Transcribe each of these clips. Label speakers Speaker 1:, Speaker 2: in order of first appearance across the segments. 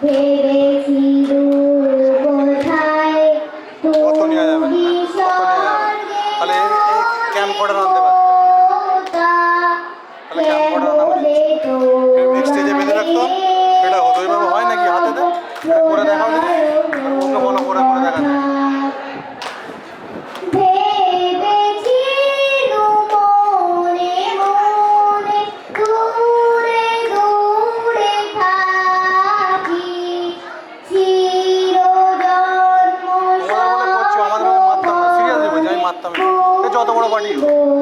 Speaker 1: অত নেওয়া যাবে না, তাহলে ক্যাম্প করে আনতে পারতো, তাহলে ক্যাম্প করে আনা উচিত, স্টেজে বেঁধে রাখতাম, এটা হতো। ওইভাবে হয় নাকি হাতেতে? করে দেখাও দেখি, ওকে বলো করে করে দেখাতে। যত বড় পার্টি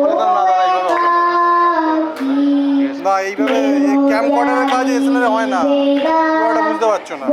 Speaker 1: বলে না দাদা এইভাবে হবে না, এইভাবে ক্যাম্প করার কাজ এসে হয় না, পুরোটা বুঝতে পারছো না।